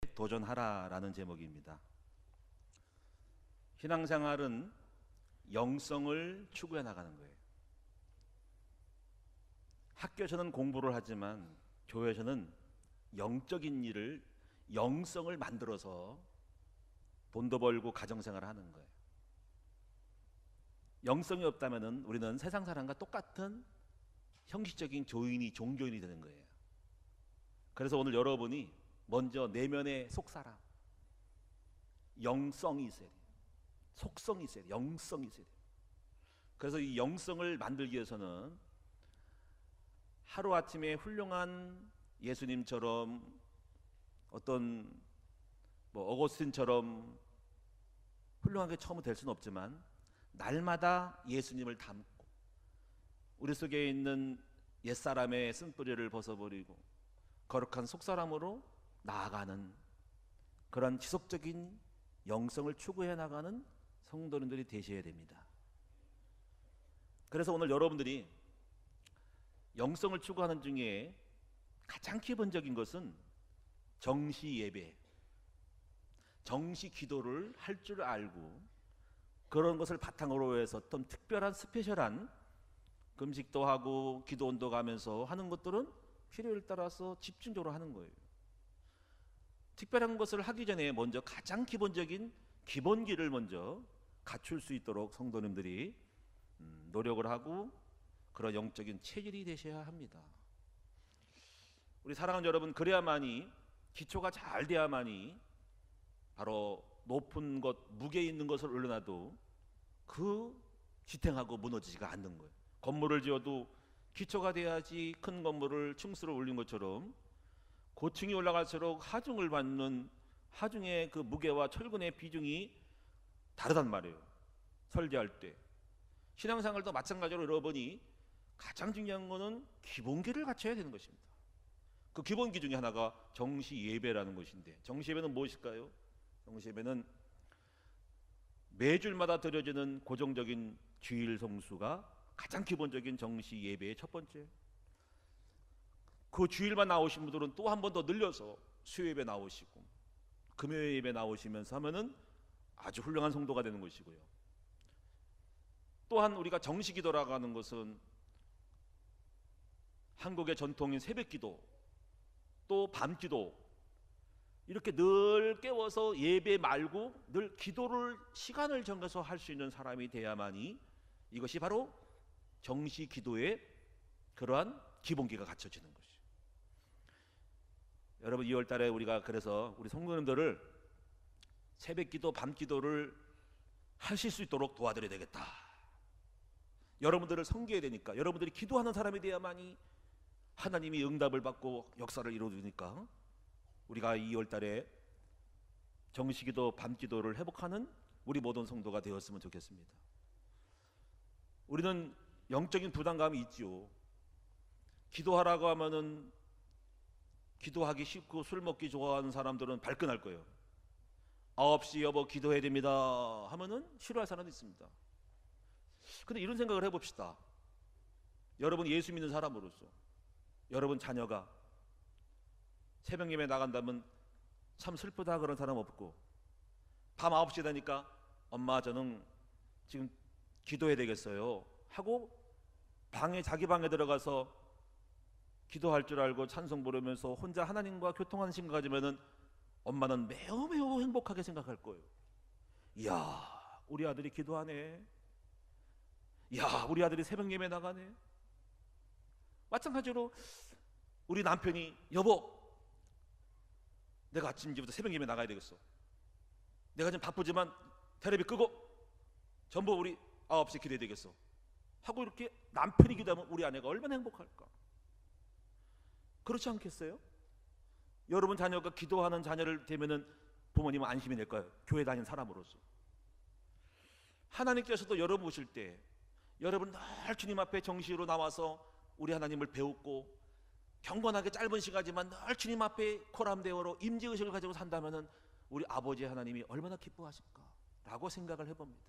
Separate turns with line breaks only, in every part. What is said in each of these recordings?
도전하라라는 제목입니다. 신앙생활은 영성을 추구해 나가는 거예요. 학교에서는 공부를 하지만 교회에서는 영적인 일을, 영성을 만들어서 돈도 벌고 가정생활을 하는 거예요. 영성이 없다면 우리는 세상 사람과 똑같은 형식적인 종교인이 되는 거예요. 그래서 오늘 여러분이 먼저 내면의 속사람, 영성이 있어야 돼요. 속성이 있어야 돼요. 영성이 있어야 돼요. 그래서 이 영성을 만들기 위해서는 하루아침에 훌륭한 예수님처럼, 어떤 어거스틴처럼 훌륭하게 처음은 될 수는 없지만 날마다 예수님을 담고 우리 속에 있는 옛사람의 쓴뿌리를 벗어버리고 거룩한 속사람으로 나아가는 그런 지속적인 영성을 추구해 나가는 성도님들이 되셔야 됩니다. 그래서 오늘 여러분들이 영성을 추구하는 중에 가장 기본적인 것은 정시 예배, 정시 기도를 할 줄 알고 그런 것을 바탕으로 해서 어떤 특별한 스페셜한 금식도 하고 기도원도 가면서 하는 것들은 필요에 따라서 집중적으로 하는 거예요. 특별한 것을 하기 전에 먼저 가장 기본적인 기본기를 먼저 갖출 수 있도록 성도님들이 노력을 하고 그런 영적인 체질이 되셔야 합니다. 우리 사랑하는 여러분, 그래야만이, 기초가 잘 돼야만이 바로 높은 것, 무게 있는 것을 올려놔도 그 지탱하고 무너지지가 않는 거예요. 건물을 지어도 기초가 돼야지 큰 건물을 층수를 올린 것처럼 고층이 올라갈수록 하중을 받는 하중의 그 무게와 철근의 비중이 다르단 말이에요. 설계할 때. 신앙생활도 마찬가지로 여러분이 가장 중요한 것은 기본기를 갖춰야 되는 것입니다. 그 기본기 중에 하나가 정시 예배라는 것인데, 정시 예배는 무엇일까요? 정시 예배는 매주일마다 드려지는 고정적인 주일 성수가 가장 기본적인 정시 예배의 첫 번째. 그 주일만 나오신 분들은 또 한 번 더 늘려서 수요 예배 나오시고 금요일 예배 나오시면서 하면은 아주 훌륭한 성도가 되는 것이고요. 또한 우리가 정시 기도라고 하는 것은 한국의 전통인 새벽 기도, 또 밤 기도, 이렇게 늘 깨워서 예배 말고 늘 기도를 시간을 정해서 할 수 있는 사람이 돼야만이 이것이 바로 정시 기도의 그러한 기본기가 갖춰지는 것이죠. 여러분, 2월 달에 우리가 그래서 우리 성도님들을 새벽 기도, 밤 기도를 하실 수 있도록 도와드려야 되겠다. 여러분들을 섬겨야 되니까, 여러분들이 기도하는 사람이 돼야만이 하나님이 응답을 받고 역사를 이루어주니까 우리가 2월 달에 정시기도, 밤기도를 회복하는 우리 모든 성도가 되었으면 좋겠습니다. 우리는 영적인 부담감이 있지요. 기도하라고 하면은 기도하기 쉽고 술 먹기 좋아하는 사람들은 발끈할 거예요. 9시 여보 기도해야 됩니다 하면은 싫어할 사람도 있습니다. 근데 이런 생각을 해봅시다. 여러분 예수 믿는 사람으로서 여러분 자녀가 새벽 예배 나간다면 참 슬프다 그런 사람 없고, 밤 9시 되니까 엄마 저는 지금 기도해야 되겠어요 하고 자기 방에 들어가서 기도할 줄 알고 찬송 부르면서 혼자 하나님과 교통하는 시간 가지면은 엄마는 매우 매우 행복하게 생각할 거예요. 이야, 우리 아들이 기도하네. 이야, 우리 아들이 새벽 예배 나가네. 마찬가지로 우리 남편이 여보 내가 아침 이제부터 새벽 예배 나가야 되겠어. 내가 지금 바쁘지만 텔레비 끄고 전부 우리 9시 기도해야 되겠어 하고 이렇게 남편이 기도하면 우리 아내가 얼마나 행복할까. 그렇지 않겠어요? 여러분 자녀가 기도하는 자녀를 되면은 부모님은 안심이 될 거예요. 교회 다니는 사람으로서. 하나님께서도 여러분 오실 때 여러분 늘 주님 앞에 정시로 나와서 우리 하나님을 배웠고 경건하게 짧은 시간이지만 늘 주님 앞에 코람대어로 임재의식을 가지고 산다면은 우리 아버지 하나님이 얼마나 기뻐하실까 라고 생각을 해봅니다.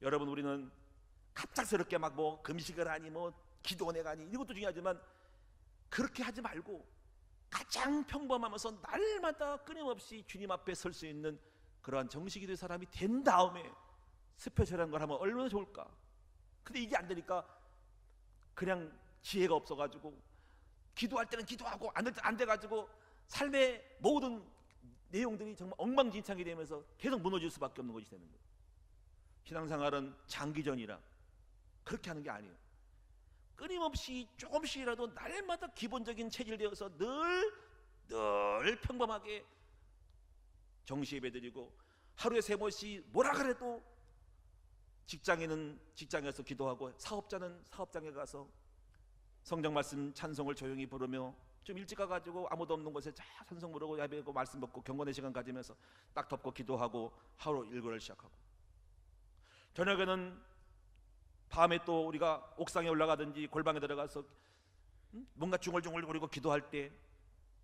여러분, 우리는 갑작스럽게 막 금식을 하니 기도원에 가니 이것도 중요하지만 그렇게 하지 말고 가장 평범하면서 날마다 끊임없이 주님 앞에 설 수 있는 그러한 정식이 된 사람이 된 다음에 스페셜한 걸 하면 얼마나 좋을까. 근데 이게 안 되니까 그냥 지혜가 없어가지고 기도할 때는 기도하고 안 될 때 안 돼가지고 삶의 모든 내용들이 정말 엉망진창이 되면서 계속 무너질 수밖에 없는 것이 되는 거예요. 신앙생활은 장기전이라 그렇게 하는 게 아니에요. 끊임없이 조금씩이라도 날마다 기본적인 체질되어서 늘 평범하게 정시예배 드리고 하루에 3번씩 뭐라 그래도 직장인은 직장에서 기도하고 사업자는 사업장에 가서 성경 말씀 찬송을 조용히 부르며 좀 일찍 가가지고 아무도 없는 곳에 찬송 부르고 예배하고 말씀 듣고 경건의 시간 가지면서 딱 덮고 기도하고 하루 일과를 시작하고, 저녁에는 밤에 또 우리가 옥상에 올라가든지 골방에 들어가서 뭔가 중얼중얼거리고 기도할 때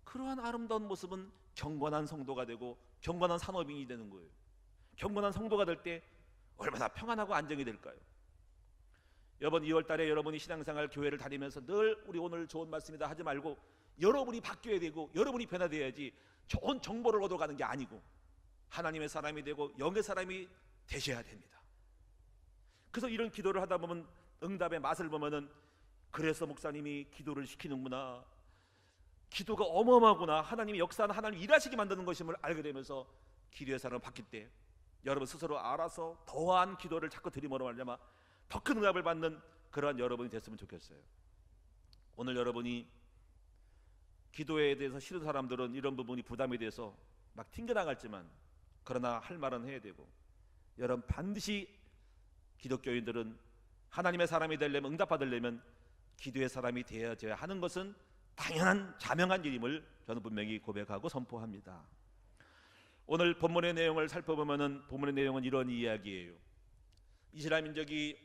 그러한 아름다운 모습은 경건한 성도가 되고 경건한 산업인이 되는 거예요. 경건한 성도가 될 때 얼마나 평안하고 안정이 될까요? 이번 2월 달에 여러분이 신앙생활 교회를 다니면서 늘 우리 오늘 좋은 말씀이다 하지 말고 여러분이 바뀌어야 되고 여러분이 변화되어야지 좋은 정보를 얻어가는 게 아니고 하나님의 사람이 되고 영의 사람이 되셔야 됩니다. 그래서 이런 기도를 하다 보면 응답의 맛을 보면은 그래서 목사님이 기도를 시키는구나, 기도가 어마어마하구나, 하나님이 역사하는 하나님 일하시게 만드는 것임을 알게 되면서 기도의 사람을 바뀔 때 여러분 스스로 알아서 더한 기도를 자꾸 드림으로 말미암아 더 큰 응답을 받는 그러한 여러분이 됐으면 좋겠어요. 오늘 여러분이 기도에 대해서 싫은 사람들은 이런 부분이 부담이 돼서 막 튕겨나갈지만 그러나 할 말은 해야 되고, 여러분 반드시 기독교인들은 하나님의 사람이 되려면, 응답받으려면 기도의 사람이 되어야 하는 것은 당연한 자명한 일임을 저는 분명히 고백하고 선포합니다. 오늘 본문의 내용을 살펴보면은 본문의 내용은 이런 이야기예요. 이스라엘 민족이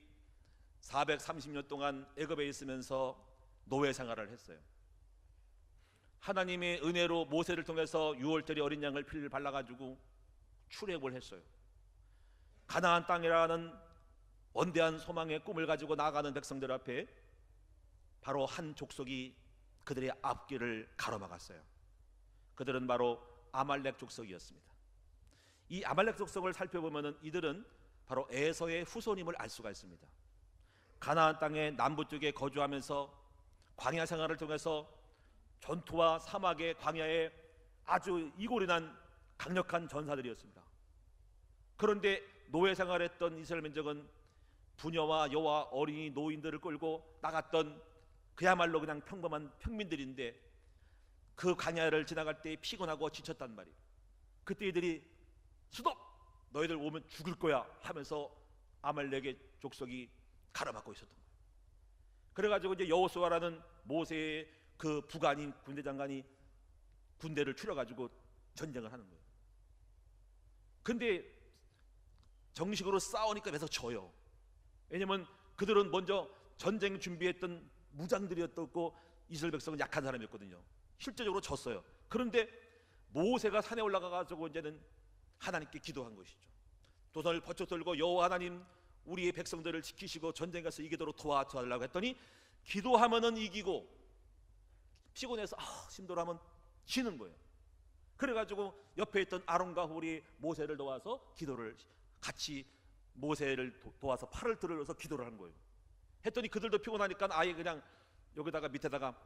430년 동안 애굽에 있으면서 노예 생활을 했어요. 하나님의 은혜로 모세를 통해서 6월절에 어린 양을 피를 발라가지고 출애굽을 했어요. 가나안 땅이라는 원대한 소망의 꿈을 가지고 나아가는 백성들 앞에 바로 한 족속이 그들의 앞길을 가로막았어요. 그들은 바로 아말렉 족속이었습니다. 이 아말렉 족속을 살펴보면 이들은 바로 에서의 후손임을 알 수가 있습니다. 가나안 땅의 남부 쪽에 거주하면서 광야 생활을 통해서 전투와 사막의 광야에 아주 이골이난 강력한 전사들이었습니다. 그런데 노예 생활했던 이스라엘 민족은 부녀와 여와 어린이 노인들을 끌고 나갔던 그야말로 그냥 평범한 평민들인데 그 광야를 지나갈 때 피곤하고 지쳤단 말이에요. 그때 이들이 스톱! 너희들 오면 죽을 거야 하면서 아말렉의 족속이 가로막고 있었던 거예요. 그래가지고 이제 여호수아라는 모세의 그 부관인 군대 장관이 군대를 추려가지고 전쟁을 하는 거예요. 근데 정식으로 싸우니까 계속 져요. 왜냐면 그들은 먼저 전쟁 준비했던 무장들이었고 이스라엘 백성은 약한 사람이었거든요. 실제적으로 졌어요. 그런데 모세가 산에 올라가가지고 이제는 하나님께 기도한 것이죠. 두 손을 번쩍 들고 여호와 하나님, 우리의 백성들을 지키시고 전쟁에 가서 이기도록 도와달라고 했더니 기도하면은 이기고 피곤해서 힘들어하면 지는 거예요. 그래가지고 옆에 있던 아론과 홀이 모세를 도와서 기도를 같이 모세를 도와서 팔을 들어서 기도를 한 거예요. 했더니 그들도 피곤하니까 아예 그냥 여기다가 밑에다가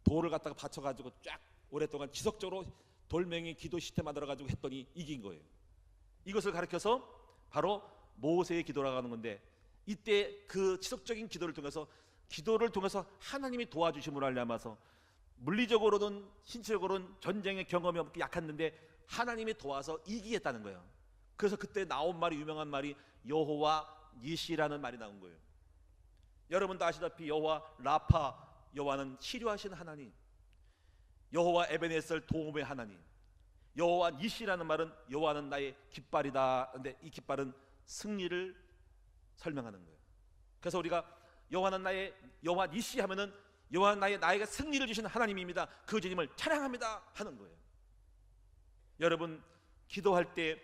돌을 갖다가 받쳐가지고 쫙 오랫동안 지속적으로 돌멩이 기도 시스템 만들어가지고 했더니 이긴 거예요. 이것을 가르쳐서 바로 모세의 기도라고 하는 건데, 이때 그 지속적인 기도를 통해서 하나님이 도와주심으로 알려면서 물리적으로는 신체적으로는 전쟁의 경험이 없고 약했는데 하나님이 도와서 이기겠다는 거예요. 그래서 그때 나온 말이, 유명한 말이 여호와 니시라는 말이 나온 거예요. 여러분도 아시다시피 여호와 라파, 여호와는 치료하시는 하나님, 여호와 에베네셀 도움의 하나님, 여호와 니시라는 말은 여호와는 나의 깃발이다. 근데 이 깃발은 승리를 설명하는 거예요. 그래서 우리가 여호와 니시 하면은 여호와는 나에게 승리를 주시는 하나님입니다, 그 주님을 찬양합니다 하는 거예요. 여러분 기도할 때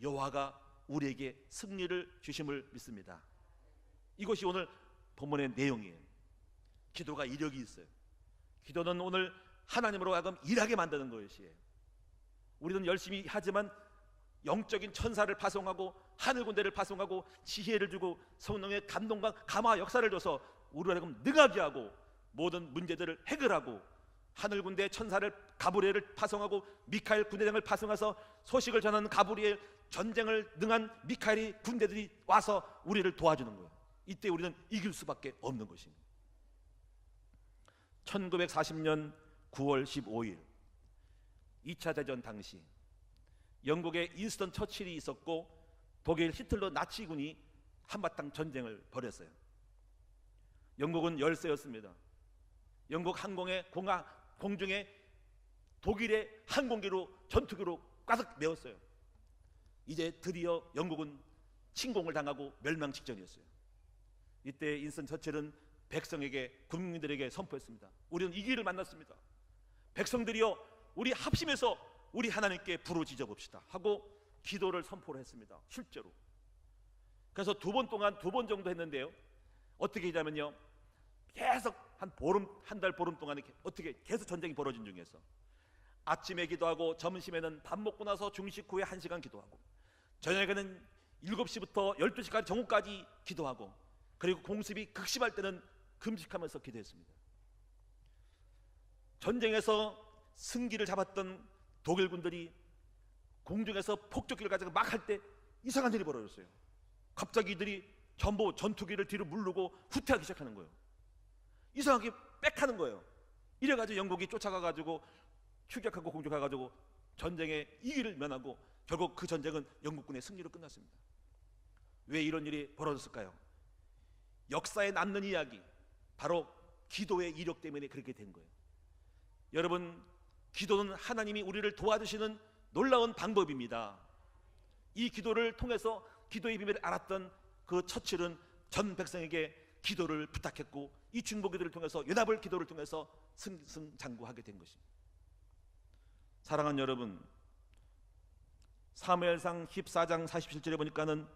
여호와가 우리에게 승리를 주심을 믿습니다. 이것이 오늘 본문의 내용이에요. 기도가 이력이 있어요. 기도는 오늘 하나님으로 하여금 일하게 만드는 것이에요. 우리는 열심히 하지만 영적인 천사를 파송하고 하늘 군대를 파송하고 지혜를 주고 성령의 감동과 감화 역사를 줘서 우리를 하여금 능하게 하고 모든 문제들을 해결하고 하늘 군대 천사를 가브리엘을 파송하고 미카엘 군대장을 파송해서 소식을 전하는 가브리엘 전쟁을 능한 미카엘이 군대들이 와서 우리를 도와주는 거예요. 이때 우리는 이길 수밖에 없는 것입니다. 1940년 9월 15일 2차 대전 당시 영국의 인스턴 처칠이 있었고 독일 히틀러 나치군이 한바탕 전쟁을 벌였어요. 영국은 열세였습니다. 영국 항공의 공중에 독일의 항공기로 전투기로 가득 메웠어요. 이제 드디어 영국은 침공을 당하고 멸망 직전이었어요. 이때 인스턴 처칠은 백성에게 국민들에게 선포했습니다. 우리는 이 길을 만났습니다. 백성들이여 우리 합심해서 우리 하나님께 부르짖어 봅시다 하고 기도를 선포를 했습니다. 실제로. 그래서 두 번 정도 했는데요. 어떻게 했냐면요, 계속 한 달 보름 동안 어떻게 계속 전쟁이 벌어진 중에서 아침에 기도하고 점심에는 밥 먹고 나서 중식 후에 1시간 기도하고 저녁에는 7시부터 12시까지 정오까지 기도하고 그리고 공습이 극심할 때는 금식하면서 기도했습니다. 전쟁에서 승기를 잡았던 독일군들이 공중에서 폭격기를 가지고 막 할 때 이상한 일이 벌어졌어요. 갑자기 이들이 전부 전투기를 뒤로 무르고 후퇴하기 시작하는 거예요. 이상하게 빽하는 거예요. 이래가지고 영국이 쫓아가가지고 추격하고 공격해가지고 전쟁의 이기를 면하고 결국 그 전쟁은 영국군의 승리로 끝났습니다. 왜 이런 일이 벌어졌을까요? 역사에 남는 이야기, 바로 기도의 이력 때문에 그렇게 된 거예요. 여러분, 기도는 하나님이 우리를 도와주시는 놀라운 방법입니다. 이 기도를 통해서 기도의 비밀을 알았던 그 처칠은 전 백성에게 기도를 부탁했고 이 중보기도를 통해서 연합을 기도를 통해서 승승장구하게 된 것입니다. 사랑하는 여러분, 사무엘상 14장 47절에 보니까는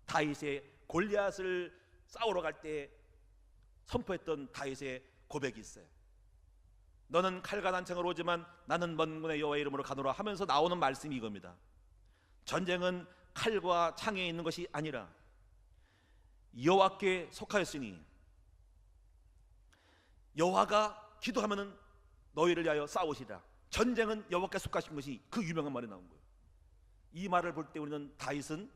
다윗의 골리앗을 싸우러 갈 때 선포했던 다윗의 고백이 있어요. 너는 칼과 난창으로 오지만 나는 먼 군의 여호와의 이름으로 가노라 하면서 나오는 말씀이 이겁니다. 전쟁은 칼과 창에 있는 것이 아니라 여호와께 속하였으니 여호와가 기도하면은 너희를 위하여 싸우시라. 전쟁은 여호와께 속하신 것이 그 유명한 말이 나온 거예요. 이 말을 볼 때 우리는 다윗은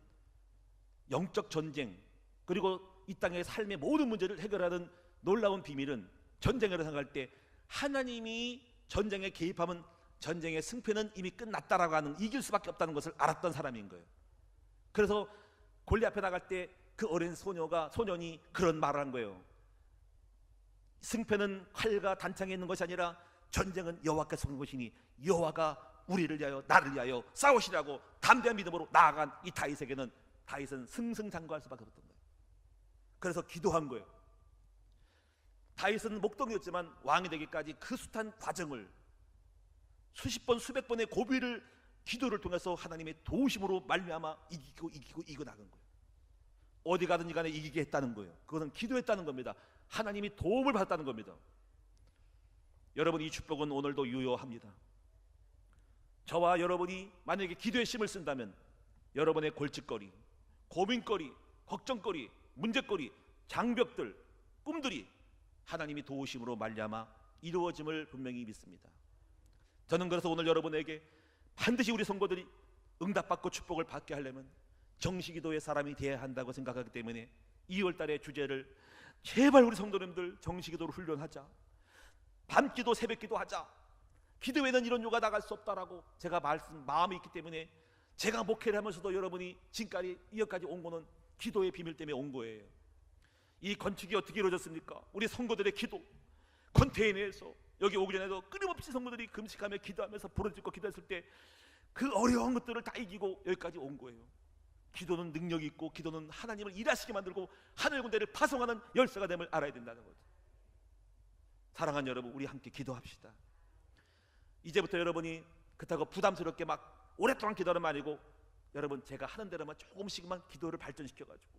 영적 전쟁 그리고 이 땅의 삶의 모든 문제를 해결하는 놀라운 비밀은 전쟁을 생각할 때 하나님이 전쟁에 개입하면 전쟁의 승패는 이미 끝났다라고 하는, 이길 수밖에 없다는 것을 알았던 사람인 거예요. 그래서 골리앗 앞에 나갈 때 그 어린 소년이 그런 말을 한 거예요. 승패는 칼과 단창에 있는 것이 아니라 전쟁은 여호와께 속한 것이니 여호와가 우리를 위하여 나를 위하여 싸우시라고 담대한 믿음으로 나아간 이 다윗에게는 다윗은 승승장구할 수밖에 없었던 거예요. 그래서 기도한 거예요. 다윗은 목동이었지만 왕이 되기까지 그 숱한 과정을 수십 번 수백 번의 고비를 기도를 통해서 하나님의 도우심으로 말미암아 이기고 나간 거예요. 어디 가든지 간에 이기게 했다는 거예요. 그것은 기도했다는 겁니다. 하나님이 도움을 받았다는 겁니다. 여러분, 이 축복은 오늘도 유효합니다. 저와 여러분이 만약에 기도의 힘을 쓴다면 여러분의 골칫거리, 고민거리, 걱정거리, 문제거리, 장벽들, 꿈들이 하나님이 도우심으로 말미암아 이루어짐을 분명히 믿습니다. 저는 그래서 오늘 여러분에게 반드시 우리 성도들이 응답받고 축복을 받게 하려면 정시기도의 사람이 되어야 한다고 생각하기 때문에 2월달의 주제를 제발 우리 성도님들 정시기도로 훈련하자, 밤기도 새벽기도 하자, 기도에는 이런 요가 나갈 수 없다라고 제가 마음이 있기 때문에 제가 목회를 하면서도 여러분이 지금까지 여기까지 온 거는 기도의 비밀 때문에 온 거예요. 이 건축이 어떻게 이루어졌습니까? 우리 성도들의 기도, 컨테이너에서 여기 오기 전에도 끊임없이 성도들이 금식하며 기도하면서 부르짖고 기도했을 때 그 어려운 것들을 다 이기고 여기까지 온 거예요. 기도는 능력이 있고 기도는 하나님을 일하시게 만들고 하늘 군대를 파송하는 열쇠가 됨을 알아야 된다는 거죠. 사랑하는 여러분, 우리 함께 기도합시다. 이제부터 여러분이 그렇다고 부담스럽게 막 오랫동안 기도하는 아니고 여러분, 제가 하는 대로만 조금씩만 기도를 발전시켜가지고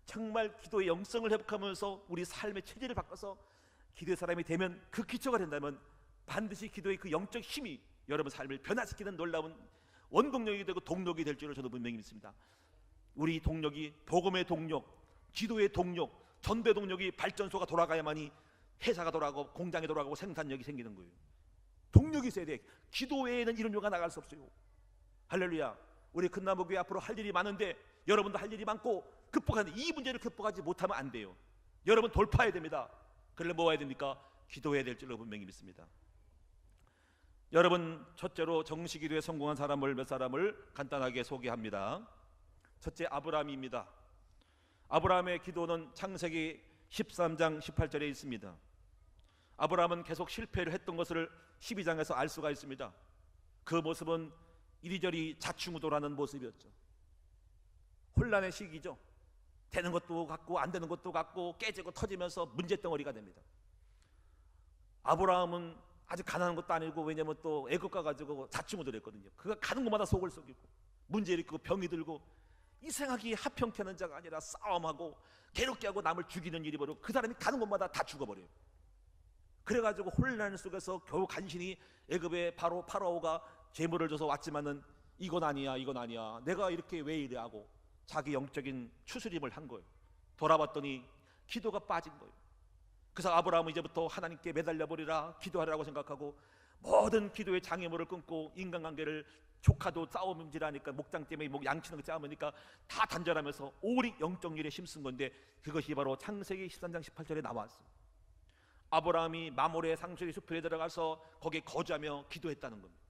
정말 기도의 영성을 회복하면서 우리 삶의 체질을 바꿔서 기도의 사람이 되면, 그 기초가 된다면 반드시 기도의 그 영적 힘이 여러분 삶을 변화시키는 놀라운 원동력이 되고 동력이 될 줄을 저도 분명히 믿습니다. 우리 동력이 복음의 동력, 기도의 동력, 전도의 동력이 발전소가 돌아가야만이 회사가 돌아가고 공장이 돌아가고 생산력이 생기는 거예요. 동력이 있어야 돼. 기도 외에는 이런 요가 나갈 수 없어요. 할렐루야. 우리 큰나무교회 앞으로 할 일이 많은데 여러분도 할 일이 많고 극복하는데 이 문제를 극복하지 못하면 안 돼요. 여러분 돌파해야 됩니다. 그러려면 뭐 해야 됩니까? 기도해야 될 줄로 분명히 믿습니다. 여러분, 첫째로 정식기도에 성공한 사람을 몇 사람을 간단하게 소개합니다. 첫째, 아브라함입니다. 아브라함의 기도는 창세기 13장 18절에 있습니다. 아브라함은 계속 실패를 했던 것을 12장에서 알 수가 있습니다. 그 모습은 이리저리 자충우돌하는 모습이었죠. 혼란의 시기죠. 되는 것도 같고 안 되는 것도 같고 깨지고 터지면서 문제덩어리가 됩니다. 아브라함은 아주 가난한 것도 아니고, 왜냐면 또 애굽 가가지고 자충우돌했거든요. 그가 가는 곳마다 속을 썩이고 문제 일으키고 병이 들고 이상하게 하평케는 자가 아니라 싸움하고 괴롭게 하고 남을 죽이는 일이 벌어지고 그 사람이 가는 곳마다 다 죽어버려요. 그래가지고 혼란 속에서 겨우 간신히 애굽의 파라오가 재물을 줘서 왔지만은 이건 아니야, 이건 아니야, 내가 이렇게 왜 이래 하고 자기 영적인 추스림을 한 거예요. 돌아봤더니 기도가 빠진 거예요. 그래서 아브라함은 이제부터 하나님께 매달려 버리라, 기도하라고 생각하고 모든 기도의 장애물을 끊고 인간관계를, 조카도 싸움질하니까 목장 때문에 양치는 거 싸움하니까 다 단절하면서 오직 영적 일에 힘쓴 건데, 그것이 바로 창세기 13장 18절에 나왔어요. 아브라함이 마모레 상수리 숲에 들어가서 거기에 거주하며 기도했다는 겁니다.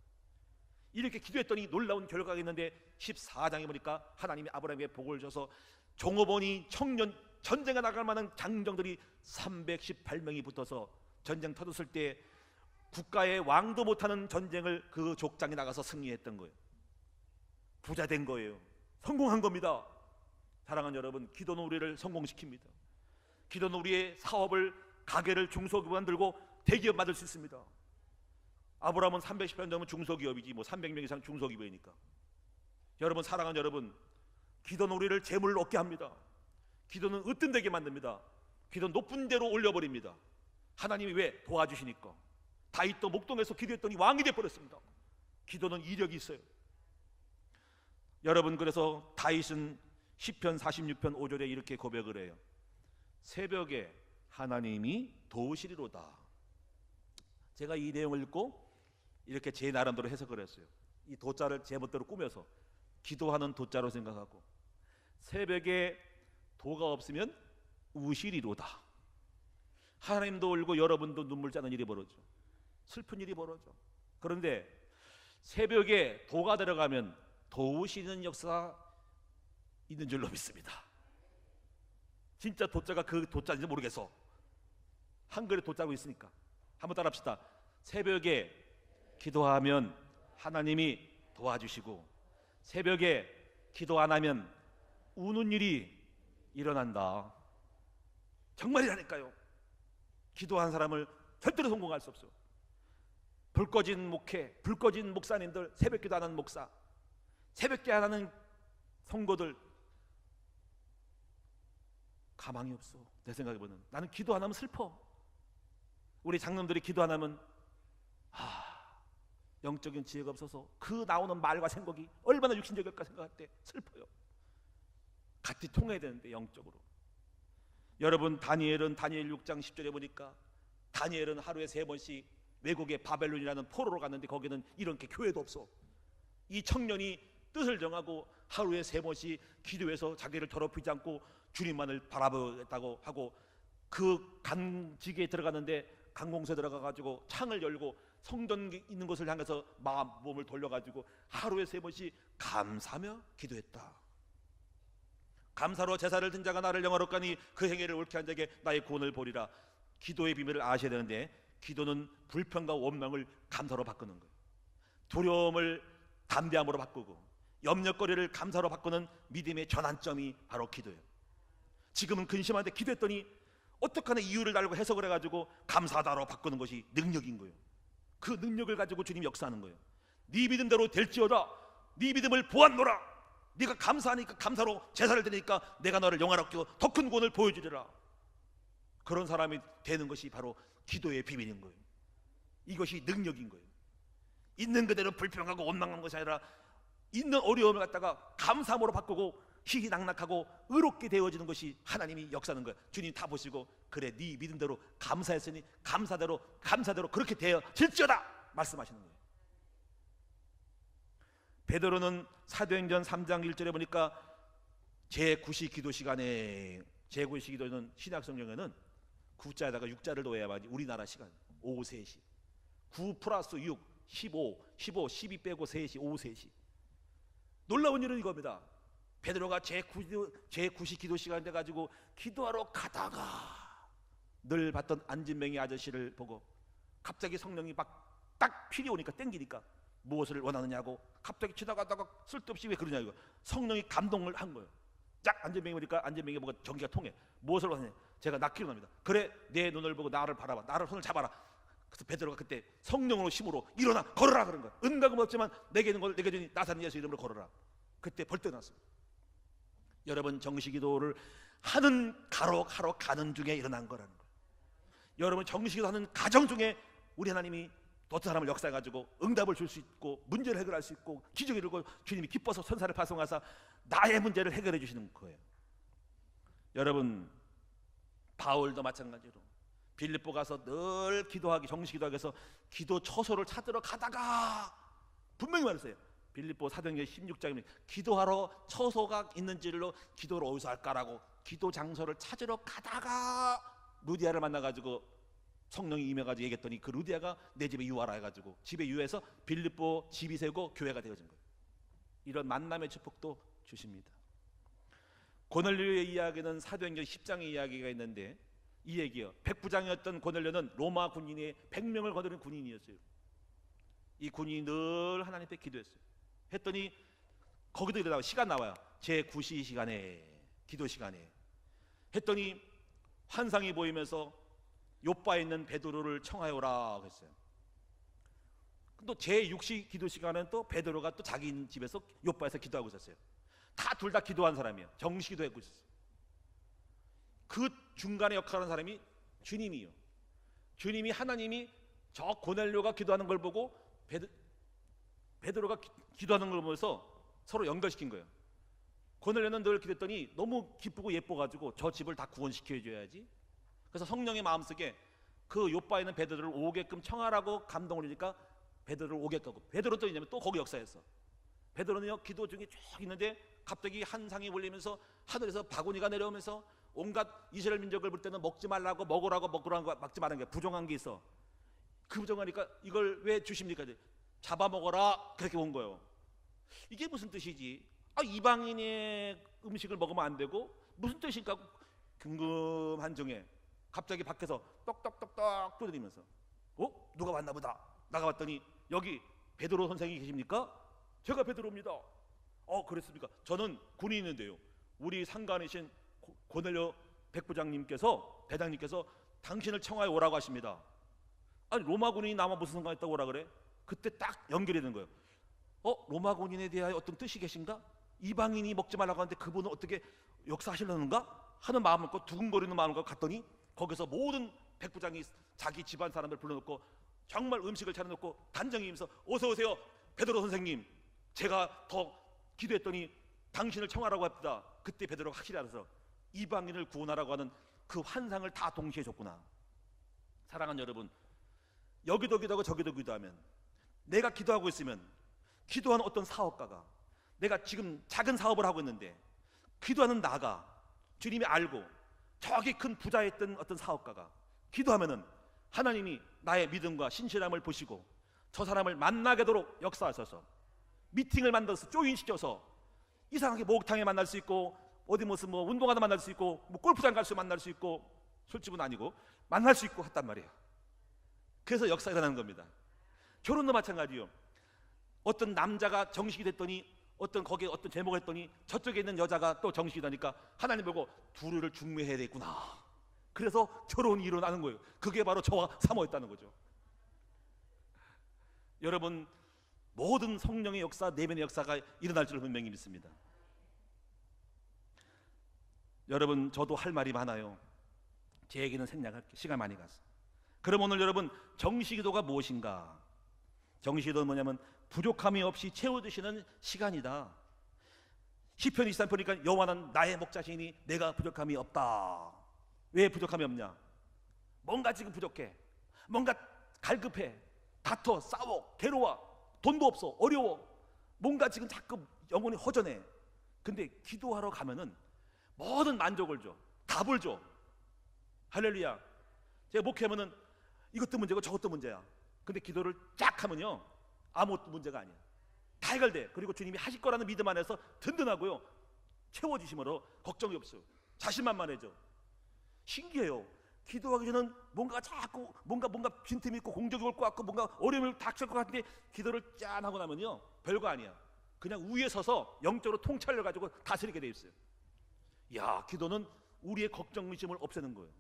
이렇게 기도했더니 놀라운 결과가 있는데 14장에 보니까 하나님이 아브라함에게 복을 줘서 종업원이 청년, 전쟁에 나갈 만한 장정들이 318명이 붙어서 전쟁 터졌을 때 국가의 왕도 못하는 전쟁을 그 족장에 나가서 승리했던 거예요. 부자 된 거예요. 성공한 겁니다. 사랑하는 여러분, 기도는 우리를 성공시킵니다. 기도는 우리의 사업을, 가게를 중소기업 만들고 대기업 만들 수 있습니다. 아브라함은 310년 넘은 중소기업이지 뭐 300명 이상 중소기업이니까. 여러분, 사랑하는 여러분, 기도는 우리를 재물을 얻게 합니다. 기도는 으뜸되게 만듭니다. 기도는 높은 데로 올려버립니다. 하나님이 왜? 도와주시니까. 다윗도 목동에서 기도했더니 왕이 되어버렸습니다. 기도는 이력이 있어요. 여러분, 그래서 다윗은 시편 46편 5절에 이렇게 고백을 해요. 새벽에 하나님이 도우시리로다. 제가 이 내용을 읽고 이렇게 제 나름대로 해석을 했어요. 이 도자를 제 멋대로 꾸며서 기도하는 도자로 생각하고, 새벽에 도가 없으면 우시리로다. 하나님도 울고 여러분도 눈물 짜는 일이 벌어져, 슬픈 일이 벌어져. 그런데 새벽에 도가 들어가면 도우시는 역사가 있는 줄로 믿습니다. 진짜 도자가 그 도자인지 모르겠어. 한글에 도자고 있으니까 한번 따라합시다. 새벽에 기도하면 하나님이 도와주시고, 새벽에 기도 안 하면 우는 일이 일어난다. 정말이라니까요. 기도한 사람을 절대로 성공할 수 없어요. 불 꺼진 목회, 불 꺼진 목사님들, 새벽 기도 안 하는 목사, 새벽 기도 안 하는 성도들, 가망이 없어. 내 생각에 보면 나는 기도 안 하면 슬퍼. 우리 장로들이 기도 안 하면 영적인 지혜가 없어서 그 나오는 말과 생각이 얼마나 육신적일까 생각할 때 슬퍼요. 같이 통해야 되는데 영적으로. 여러분, 다니엘 6장 10절에 보니까 다니엘은 하루에 3번씩 외국의 바벨론이라는 포로로 갔는데 거기는 이런 게 교회도 없어. 이 청년이 뜻을 정하고 하루에 3번씩 기도해서 자기를 더럽히지 않고 주님만을 바라보겠다고 하고, 그 간직에 들어갔는데 강공소에 들어가가지고 창을 열고 성전 있는 곳을 향해서 몸을 돌려가지고 하루에 3번씩 감사하며 기도했다. 감사로 제사를 든 자가 나를 영화롭게 하니 그 행위를 옳게 한 자에게 나의 구원을 보리라. 기도의 비밀을 아셔야 되는데, 기도는 불평과 원망을 감사로 바꾸는 거예요. 두려움을 담대함으로 바꾸고 염려거리를 감사로 바꾸는 믿음의 전환점이 바로 기도예요. 지금은 근심한데 기도했더니 어떡하나 이유를 달고 해석을 해가지고 감사하다로 바꾸는 것이 능력인 거예요. 그 능력을 가지고 주님이 역사하는 거예요. 네 믿음대로 될지어다. 네 믿음을 보았노라. 네가 감사하니까, 감사로 제사를 드리니까 내가 너를 영화롭게 하고 더 큰 구원을 보여주리라. 그런 사람이 되는 것이 바로 기도의 비밀인 거예요. 이것이 능력인 거예요. 있는 그대로 불평하고 원망한 것이 아니라 있는 어려움을 갖다가 감사함으로 바꾸고 희희낙낙하고 의롭게 되어지는 것이 하나님이 역사하는 거예요. 주님 다 보시고 그래 네 믿음대로 감사했으니 감사대로 그렇게 되어질지어다 말씀하시는 거예요. 베드로는 사도행전 3장 1절에 보니까 제9시 기도 시간에, 제9시 기도는 신약성경에는 9자에다가 6자를 넣어야만 우리나라 시간 오후 3시 9 플러스 6 15 12 빼고 3시 오후 3시. 놀라운 일은 이겁니다. 베드로가 제9시 기도 시간 돼가지고 기도하러 가다가 늘 봤던 안진뱅이 아저씨를 보고 갑자기 성령이 막 딱 필이 오니까 땡기니까 무엇을 원하느냐고 갑자기 지나가다가 쓸데없이 왜 그러냐고 성령이 감동을 한 거예요. 쫙 안진뱅이 보니까 안진뱅이 뭐가 전기가 통해. 무엇을 원하냐? 제가 낫기로 합니다. 그래 내 눈을 보고 나를 바라봐. 나를 손을 잡아라. 그래서 베드로가 그때 성령으로 힘으로 일어나 걸어라 그런 거야. 은가금 없지만 내게 있는 걸 내게 주니 나사렛 예수 이름으로 걸어라. 그때 벌떡 일어났습니다. 여러분 정시기도를 하는 하러 가는 중에 일어난 거라는 거예요. 여러분 정시기도 하는 가정 중에 우리 하나님이 어떤 사람을 역사해가지고 응답을 줄 수 있고 문제를 해결할 수 있고 기적을 이루고 주님이 기뻐서 천사를 파송하사 나의 문제를 해결해 주시는 거예요. 여러분 바울도 마찬가지로 빌립보 가서 늘 기도하기 정시기도하기 위해서 기도 처소를 찾으러 가다가 분명히 말했어요. 빌립보 사도행전 16장에 기도하러 처소가 있는지로 기도를 어디서 할까라고 기도 장소를 찾으러 가다가 루디아를 만나가지고 성령이 임해가지고 얘기했더니 그 루디아가 내 집에 유하라 해가지고 집에 유해서 빌립보 집이 세고 교회가 되어진 거예요. 이런 만남의 축복도 주십니다. 고넬료의 이야기는 사도행전 10장의 이야기가 있는데 이 얘기요. 백부장이었던 고넬료는 로마 군인의 100명을 거느린 군인이었어요. 이 군인이 늘 하나님 앞에 기도했어요. 했더니 거기도 일어나고 시간 나와요. 제9시 시간에 기도 시간에 했더니 환상이 보이면서 요바에 있는 베드로를 청하여오라 했어요. 또 제6시 기도 시간은 또 베드로가 또 자기 집에서 요바에서 기도하고 있었어요. 다 둘 다 기도한 사람이에요. 정시기도 하고 있었어요. 그 중간에 역할하는 사람이 주님이요. 주님이 하나님이 저 고넬료가 기도하는 걸 보고 베드로가 기도하는 걸 보면서 서로 연결시킨 거예요. 고넬료는 늘 기도했더니 너무 기쁘고 예뻐가지고 저 집을 다 구원시켜줘야지. 그래서 성령의 마음속에 그 요바에 있는 베드로를 오게끔 청하라고 감동을 주니까 베드로를 오게끔 하고 베드로 또 있냐면 또 거기 역사했어. 베드로는요 기도 중에 쭉 있는데 갑자기 한상이 울리면서 하늘에서 바구니가 내려오면서 온갖 이스라엘 민족을 볼 때는 먹지 말라고 먹으라고 막지 말라는 게 부정한 게 있어. 그 부정하니까 이걸 왜 주십니까? 잡아먹어라 그렇게 온 거예요. 이게 무슨 뜻이지? 이방인의 음식을 먹으면 안 되고 무슨 뜻일까? 궁금한 중에 갑자기 밖에서 떡떡떡떡 두드리면서 누가 왔나 보다. 나가봤더니 여기 베드로 선생이 계십니까? 제가 베드로입니다. 그랬습니까? 저는 군인인데요. 우리 상관이신 고넬료 백부장님께서 대장님께서 당신을 청하여 오라고 하십니다. 아니 로마 군인이 나만 무슨 상관있다고 오라 그래? 그때 딱 연결이 되는 거예요. 로마 군인에 대하여 어떤 뜻이 계신가? 이방인이 먹지 말라고 하는데 그분은 어떻게 역사하시려는가? 하는 마음을 갖고 두근거리는 마음을 갖고 갔더니 거기서 모든 백부장이 자기 집안 사람들 불러놓고 정말 음식을 차려놓고 단정이면서 어서 오세요 베드로 선생님, 제가 더 기도했더니 당신을 청하라고 합니다. 그때 베드로가 확실히 알아서 이방인을 구원하라고 하는 그 환상을 다 동시에 줬구나. 사랑하는 여러분, 여기도 기도하고 저기도 기도하면, 내가 기도하고 있으면 기도하는 어떤 사업가가, 내가 지금 작은 사업을 하고 있는데 기도하는 나가 주님이 알고 저기 큰 부자였던 어떤 사업가가 기도하면은 하나님이 나의 믿음과 신실함을 보시고 저 사람을 만나게 도록 역사하셔서 미팅을 만들어서 조인시켜서 이상하게 목욕탕에 만날 수 있고 어디 무슨 운동하다 만날 수 있고 골프장 갈 수 만날 수 있고 술집은 아니고 만날 수 있고 했단 말이에요. 그래서 역사가 일어나는 겁니다. 결혼도 마찬가지요. 어떤 남자가 정식이 됐더니 거기에 어떤 제목을 했더니 저쪽에 있는 여자가 또 정식이 되니까 하나님 보고 둘을 중매해야 되겠구나. 그래서 결혼이 일어나는 거예요. 그게 바로 저와 사모였다는 거죠. 여러분, 모든 성령의 역사, 내면의 역사가 일어날 줄 분명히 믿습니다. 여러분, 저도 할 말이 많아요. 제 얘기는 생략할게요. 시간 많이 가서. 그럼 오늘 여러분, 정시기도가 무엇인가? 정시기도는 뭐냐면 부족함이 없이 채워주시는 시간이다. 시편 23편 보니까 여호와는 나의 목자시니 내가 부족함이 없다. 왜 부족함이 없냐? 뭔가 지금 부족해, 뭔가 갈급해, 다퉈, 싸워, 괴로워, 돈도 없어, 어려워, 뭔가 지금 자꾸 영혼이 허전해. 근데 기도하러 가면은 모든 만족을 줘, 답을 줘. 할렐루야. 제가 목회하면은 이것도 문제고 저것도 문제야. 근데 기도를 쫙 하면요, 아무것도 문제가 아니야. 다 해결돼. 그리고 주님이 하실 거라는 믿음 안에서 든든하고요, 채워주심으로 걱정이 없어요. 자신만만해져. 신기해요. 기도하기 전에는 뭔가 자꾸 뭔가 빈틈이 있고 공격이 올 것 같고 뭔가 어려움을 닥칠 것 같은데, 기도를 짠 하고 나면요, 별거 아니야. 그냥 위에 서서 영적으로 통찰을 가지고 다스리게 돼 있어요. 야, 기도는 우리의 걱정 의심을 없애는 거예요.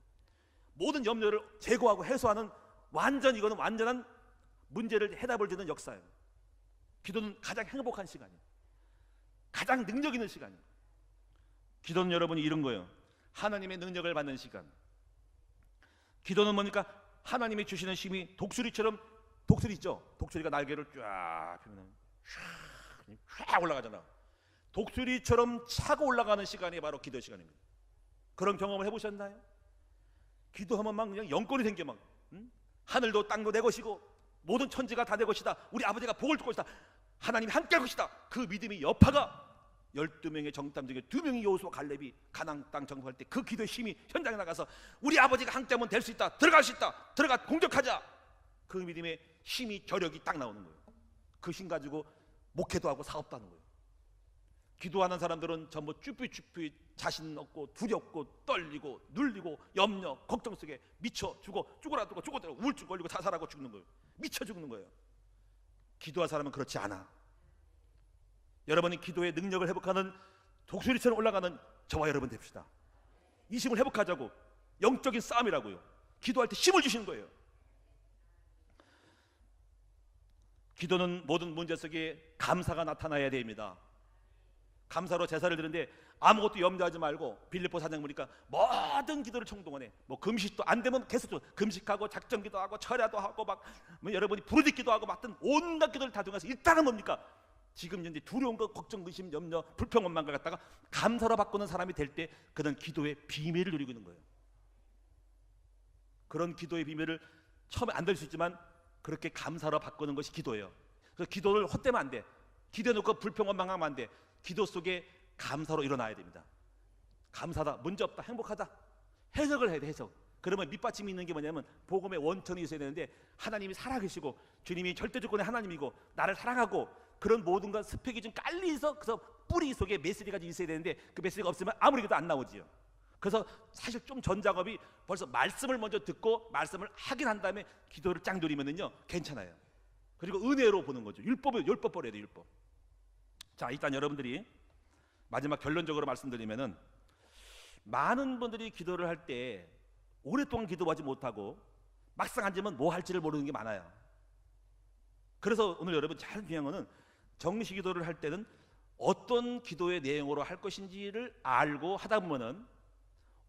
모든 염려를 제거하고 해소하는, 이거는 완전한 문제를 해답을 주는 역사예요. 기도는 가장 행복한 시간이에요. 가장 능력 있는 시간이에요. 기도는 여러분이 이런 거예요. 하나님의 능력을 받는 시간. 기도는 뭐니까 하나님이 주시는 힘이 독수리처럼, 독수리 있죠? 독수리가 날개를 쫙 펴면 쫙 올라가잖아. 독수리처럼 차고 올라가는 시간이 바로 기도 시간입니다. 그런 경험을 해보셨나요? 기도하면 막 그냥 영권이 생겨. 막 하늘도 땅도 내 것이고 모든 천지가 다 내 것이다. 우리 아버지가 복을 줄 것이다. 하나님이 함께 할 것이다. 그 믿음이 여파가 12명의 정탐 중에 2명이 여호수아 갈렙이 가나안 땅 정복할 때 그 기도의 힘이 현장에 나가서 우리 아버지가 함께하면 될 수 있다, 들어갈 수 있다, 들어가 공격하자. 그 믿음의 힘이, 저력이 딱 나오는 거예요. 그 힘 가지고 목회도 하고 사업도 하는 거예요. 기도하는 사람들은 전부 쭈삣쭈삣 자신 없고 두렵고 떨리고 눌리고 염려 걱정 속에 미쳐 죽어라두고 우울증 걸리고 자살하고 죽는 거예요. 미쳐 죽는 거예요. 기도할 사람은 그렇지 않아. 여러분이 기도의 능력을 회복하는 독수리처럼 올라가는 저와 여러분 됩시다. 이 힘을 회복하자고. 영적인 싸움이라고요. 기도할 때 힘을 주시는 거예요. 기도는 모든 문제 속에 감사가 나타나야 됩니다. 감사로 제사를 드리는데 아무것도 염려하지 말고, 빌립보 4장 보니까 모든 기도를 총동원해. 뭐 금식도 안 되면 계속 금식하고 작정기도 하고 철야도 하고 막 여러분이 부르짖기도 하고 맡은 온갖 기도를 다 통해서 일단은 뭡니까? 지금 현재 두려운 거, 걱정, 의심, 염려, 불평, 원망을 갖다가 감사로 바꾸는 사람이 될 때 그는 기도의 비밀을 누리고 있는 거예요. 그런 기도의 비밀을 처음에 안 될 수 있지만 그렇게 감사로 바꾸는 것이 기도예요. 그래서 기도를 헛되면 안 돼. 기도해놓고 불평, 원망하면 안 돼. 기도 속에 감사로 일어나야 됩니다. 감사다, 문제 없다, 행복하다, 해석을 해야 돼. 해석. 그러면 밑받침이 있는 게 뭐냐면 복음의 원천이 있어야 되는데, 하나님이 살아계시고 주님이 절대주권의 하나님이고 나를 사랑하고 그런 모든 것 스펙이 좀 깔리서, 그래서 뿌리 속에 메시지가 있어야 되는데 그 메시지가 없으면 아무리 해도 안 나오지요. 그래서 사실 좀 전 작업이 벌써 말씀을 먼저 듣고 말씀을 하긴 한 다음에 기도를 쫙 누리면은요 괜찮아요. 그리고 은혜로 보는 거죠. 율법 버려야 돼. 율법. 자, 일단 여러분들이 마지막 결론적으로 말씀드리면은, 많은 분들이 기도를 할 때 오랫동안 기도하지 못하고 막상 앉으면 뭐 할지를 모르는 게 많아요. 그래서 오늘 여러분 잘 중요한 거는, 정시 기도를 할 때는 어떤 기도의 내용으로 할 것인지를 알고 하다 보면은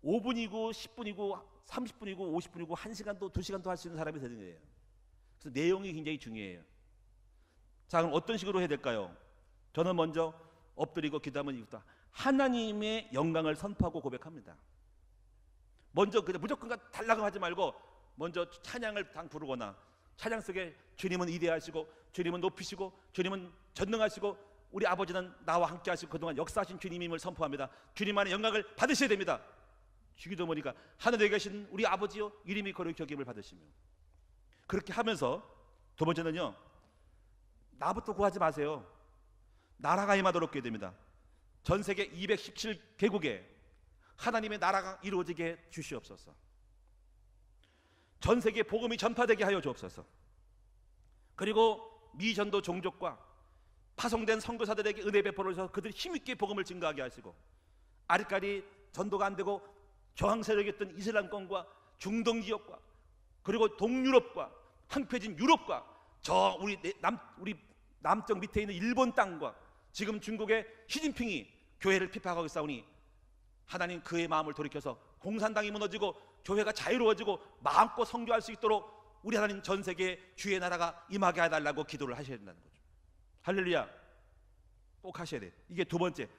5분이고 10분이고 30분이고 50분이고 1시간도 2시간도 할 수 있는 사람이 되는 거예요. 그래서 내용이 굉장히 중요해요. 자, 그럼 어떤 식으로 해야 될까요? 저는 먼저 엎드리고 기도하면 이부터 하나님의 영광을 선포하고 고백합니다. 먼저 그냥 무조건 달라고 하지 말고 먼저 찬양을 당 부르거나, 찬양 속에 주님은 위대하시고 주님은 높이시고 주님은 전능하시고 우리 아버지는 나와 함께 하시고 그동안 역사하신 주님임을 선포합니다. 주님 안에 영광을 받으셔야 됩니다. 주기도 보니까 하늘에 계신 우리 아버지요 이름이 거룩히 여김을 받으시며, 그렇게 하면서 두 번째는요, 나부터 구하지 마세요. 나라가 임하도록 기도해야 됩니다. 전 세계 217개국에 하나님의 나라가 이루어지게 주시옵소서. 전 세계 복음이 전파되게 하여 주옵소서. 그리고 미전도 종족과 파송된 선교사들에게 은혜 베풀어서 그들이 힘있게 복음을 증거하게 하시고, 아직까지 전도가 안 되고 저항 세력이었던 이슬람권과 중동 지역과 그리고 동유럽과 황폐진 유럽과 저 우리 남쪽 밑에 있는 일본 땅과 지금 중국의 시진핑이 교회를 핍박하고 있사오니, 하나님 그의 마음을 돌이켜서 공산당이 무너지고 교회가 자유로워지고 마음껏 선교할 수 있도록 우리 하나님 전 세계에 주의 나라가 임하게 해달라고 기도를 하셔야 된다는 거죠. 할렐루야. 꼭 하셔야 돼요. 이게 두 번째.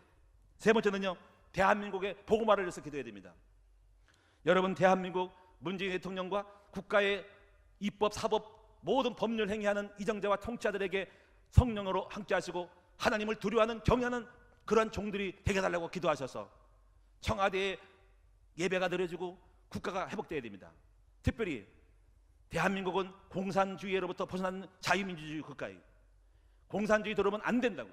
세 번째는요, 대한민국의 복음화를 위해서 기도해야 됩니다. 여러분, 대한민국 문재인 대통령과 국가의 입법, 사법 모든 법률 행위하는 이정재와 통치자들에게 성령으로 함께하시고 하나님을 두려워하는 경외하는 그런 종들이 되게 해달라고 기도하셔서 청와대에 예배가 드려지고 국가가 회복되어야 됩니다. 특별히 대한민국은 공산주의로부터 벗어난 자유민주주의 국가예요. 공산주의 들어오면 안 된다고.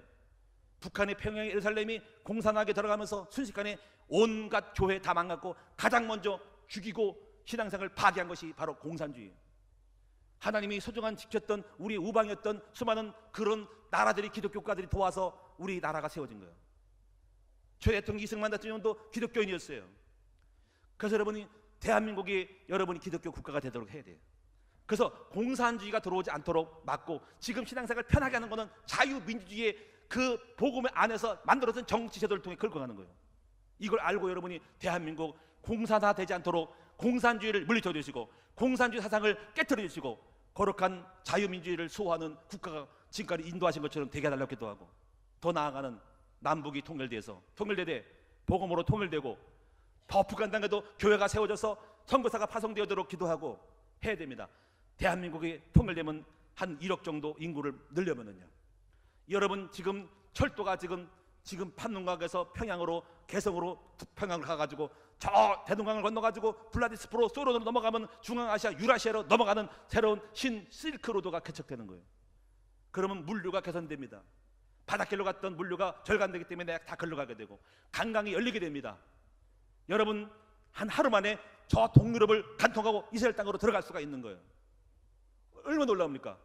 북한의 평양 예루살렘이 공산하게 들어가면서 순식간에 온갖 교회 다 망갔고 가장 먼저 죽이고 신앙생활을 파괴한 것이 바로 공산주의예요. 하나님이 소중한 지켰던 우리 우방이었던 수많은 그런 나라들이, 기독교 국가들이 도와서 우리 나라가 세워진 거예요. 초 대통령 이승만 대통령도 기독교인이었어요. 그래서 여러분이 대한민국이 여러분이 기독교 국가가 되도록 해야 돼요. 그래서 공산주의가 들어오지 않도록 막고, 지금 신앙생활 편하게 하는 것은 자유민주주의의 그 복음 안에서 만들어진 정치 제도를 통해 긁어가는 거예요. 이걸 알고 여러분이 대한민국 공산화 되지 않도록 공산주의를 물리쳐 주시고 공산주의 사상을 깨뜨려 주시고 거룩한 자유민주주의를 수호하는 국가가 지금까지 인도하신 것처럼 되게 해달라고 기도하고, 더 나아가는 남북이 통일되되 복음으로 통일되고 더 북한 땅에도 교회가 세워져서 선교사가 파송되도록 기도하고 해야 됩니다. 대한민국이 통일되면 한 1억 정도 인구를 늘려면은요, 여러분 지금 철도가 지금 판문각에서 평양으로, 개성으로 평양을 가가지고 저 대동강을 건너가지고 블라디스프로 소련으로 넘어가면 중앙아시아, 유라시아로 넘어가는 새로운 신 실크로드가 개척되는 거예요. 그러면 물류가 개선됩니다. 바닷길로 갔던 물류가 절감되기 때문에 다 걸로 가게 되고 강강이 열리게 됩니다. 여러분 한 하루 만에 저 동유럽을 간통하고 이스라엘 땅으로 들어갈 수가 있는 거예요. 얼마나 놀라웁니까?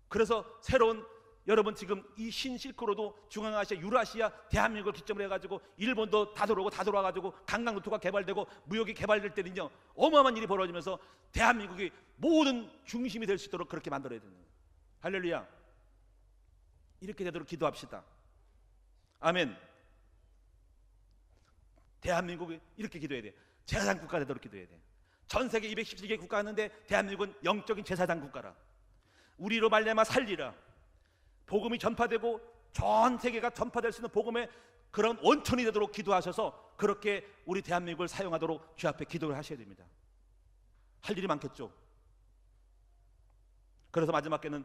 그래서 새로운, 여러분 지금 이 신실크로도 중앙아시아, 유라시아, 대한민국을 기점으로 해가지고 일본도 다 들어와가지고 강강루트가 개발되고 무역이 개발될 때는요, 어마어마한 일이 벌어지면서 대한민국이 모든 중심이 될 수 있도록 그렇게 만들어야 되는 거예요. 할렐루야. 이렇게 되도록 기도합시다. 아멘. 대한민국이 이렇게 기도해야 돼. 제사장 국가 되도록 기도해야 돼. 전 세계 217개 국가 하는데 대한민국은 영적인 제사장 국가라. 우리로 말미암아 살리라. 복음이 전파되고 전 세계가 전파될 수 있는 복음의 그런 원천이 되도록 기도하셔서 그렇게 우리 대한민국을 사용하도록 주 앞에 기도를 하셔야 됩니다. 할 일이 많겠죠. 그래서 마지막에는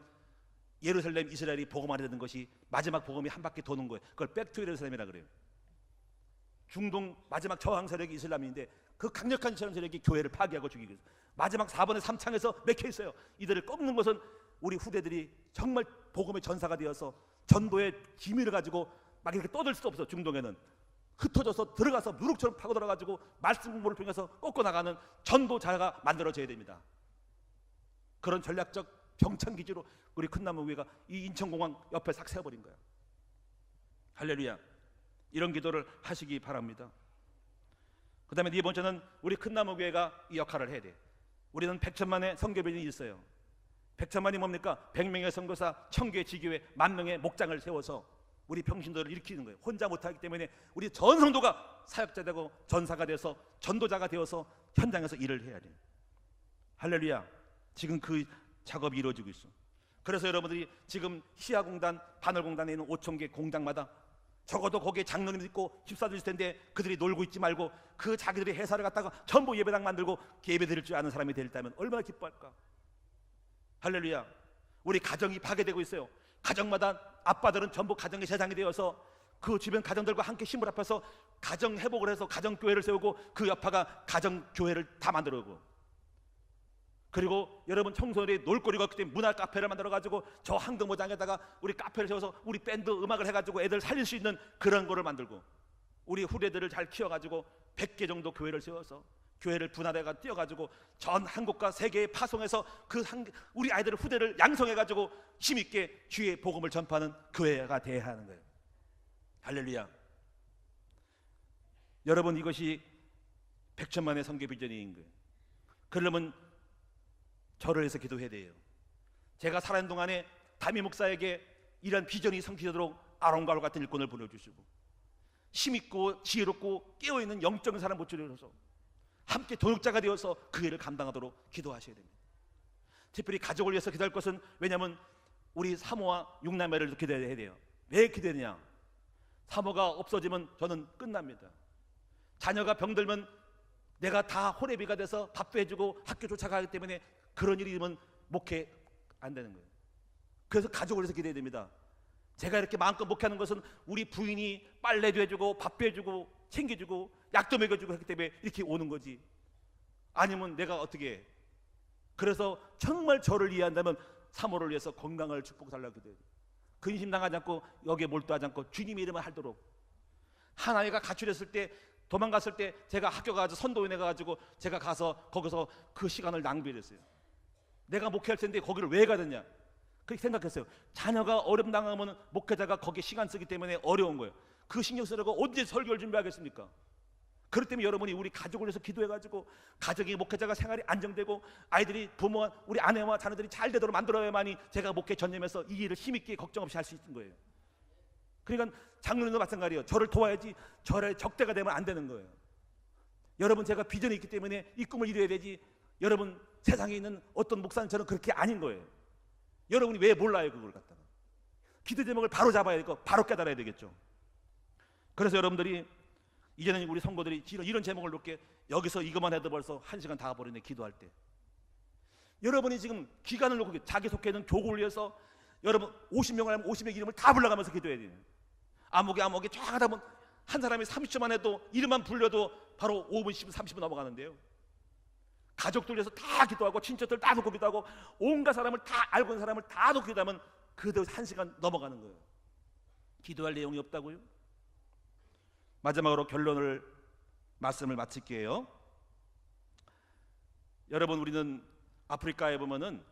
예루살렘, 이스라엘이 복음화가 되는 것이 마지막 복음이 한 바퀴 도는 거예요. 그걸 백투 예루살렘이라 그래요. 중동 마지막 저항 세력이 이슬람인데 그 강력한 이슬람 세력이 교회를 파괴하고 죽이고 있어요. 마지막 4번의 3창에서 맥혀 있어요. 이들을 꺾는 것은 우리 후대들이 정말 복음의 전사가 되어서 전도의 기밀을 가지고 막 이렇게 떠들 수도 없어. 중동에는 흩어져서 들어가서 누룩처럼 파고 들어가지고 말씀 공부를 통해서 꺾고 나가는 전도자가 만들어져야 됩니다. 그런 전략적 정찰기지로 우리 큰나무교회가 이 인천공항 옆에 싹 세워버린 거야. 할렐루야. 이런 기도를 하시기 바랍니다. 그 다음에 네 번째는 우리 큰나무교회가 이 역할을 해야 돼. 우리는 100천만의 선교비전이 있어요. 100천만이 뭡니까? 100명의 선교사, 1000개의 지교회, 10,000명의 목장을 세워서 우리 평신도를 일으키는 거예요. 혼자 못하기 때문에 우리 전 성도가 사역자 되고 전사가 돼서 전도자가 되어서 현장에서 일을 해야 돼요. 할렐루야. 지금 그 작업이 이루어지고 있어. 그래서 여러분들이 지금 시아공단, 바늘공단에 있는 5,000개 공장마다 적어도 거기에 장로님도 있고 집사도 있을 텐데 그들이 놀고 있지 말고 그 자기들이 회사를 갖다가 전부 예배당 만들고 예배 드릴 줄 아는 사람이 되었다면 얼마나 기뻐할까. 할렐루야. 우리 가정이 파괴되고 있어요. 가정마다 아빠들은 전부 가정의 세상이 되어서 그 주변 가정들과 함께 힘을 합해서 가정 회복을 해서 가정교회를 세우고 그 여파가 가정교회를 다 만들어오고, 그리고 여러분 청소년이 놀거리가 없기 때문에 문화 카페를 만들어가지고 저 항등모장에다가 우리 카페를 세워서 우리 밴드 음악을 해가지고 애들 살릴 수 있는 그런 거를 만들고, 우리 후대들을 잘 키워가지고 100개 정도 교회를 세워서 교회를 분화돼가 띄어가지고 전 한국과 세계에 파송해서 우리 아이들의 후대를 양성해가지고 힘있게 주의 복음을 전파하는 교회가 되어야 하는 거예요. 할렐루야. 여러분 이것이 100천만의 선교 비전인 거예요. 그러려면 저를 해서 기도해야 돼요. 제가 살아있는 동안에 담임 목사에게 이런 비전이 성취되도록 아론과 같은 일꾼을 보내주시고 힘있고 지혜롭고 깨어있는 영적인 사람 모처리로서 함께 동역자가 되어서 그 일을 감당하도록 기도하셔야 됩니다. 특별히 가족을 위해서 기도할 것은, 왜냐하면 우리 사모와 육남매를 기도해야 돼요. 왜 기도해야 되냐? 사모가 없어지면 저는 끝납니다. 자녀가 병들면 내가 다 호래비가 돼서 밥도 해주고 학교 쫓아가기 때문에 그런 일이 되면 목회 안 되는 거예요. 그래서 가족을 위해서 기도해야 됩니다. 제가 이렇게 마음껏 목회하는 것은 우리 부인이 빨래도 해주고 밥도 해주고 챙겨주고 약도 먹여주고 했기 때문에 이렇게 오는 거지. 아니면 내가 어떻게 해? 그래서 정말 저를 이해한다면 사모를 위해서 건강을 축복달라고 기도해요. 근심당하지 않고 여기에 몰두하지 않고 주님의 이름을 하도록. 한 아이가 가출했을 때, 도망갔을 때 제가 학교 가서 선도원에 가가지고 제가 가서 거기서 그 시간을 낭비했어요. 내가 목회할 텐데 거기를 왜 가느냐 그렇게 생각했어요. 자녀가 어려움 당하면 목회자가 거기에 시간 쓰기 때문에 어려운 거예요. 그 신경 쓰려고 언제 설교를 준비하겠습니까? 그렇기 때문에 여러분이 우리 가족을 위해서 기도해가지고 가정의 목회자가 생활이 안정되고 아이들이 부모와 우리 아내와 자녀들이 잘 되도록 만들어야만이 제가 목회 전념해서 이 일을 힘있게 걱정 없이 할 수 있는 거예요. 그러니까 장로님도 마찬가지예요. 저를 도와야지 저의 적대가 되면 안 되는 거예요. 여러분, 제가 비전이 있기 때문에 이 꿈을 이루어야 되지, 여러분 세상에 있는 어떤 목사님처럼 그렇게 아닌 거예요. 여러분이 왜 몰라요? 그걸 갖다가 기도 제목을 바로 잡아야 되고 바로 깨달아야 되겠죠. 그래서 여러분들이 이제는 우리 성도들이 이런 제목을 놓게 여기서 이것만 해도 벌써 1시간 다 버리네. 기도할 때 여러분이 지금 기간을 놓고 자기 속해 있는 교구를 위해서 여러분 50명을 하면 50명 이름을 다 불러가면서 기도해야 돼요. 아무개 쫙 하다 보면 한 사람이 30초만 해도 이름만 불려도 바로 5분 10분 30분 넘어가는데요. 가족들 위해서 다 기도하고 친척들 다 놓고 기도하고 온갖 사람을 다 알고 있는 사람을 다 놓고 기도하면 그대로 1시간 넘어가는 거예요. 기도할 내용이 없다고요? 마지막으로 결론을 말씀을 마칠게요. 여러분, 우리는 아프리카에 보면은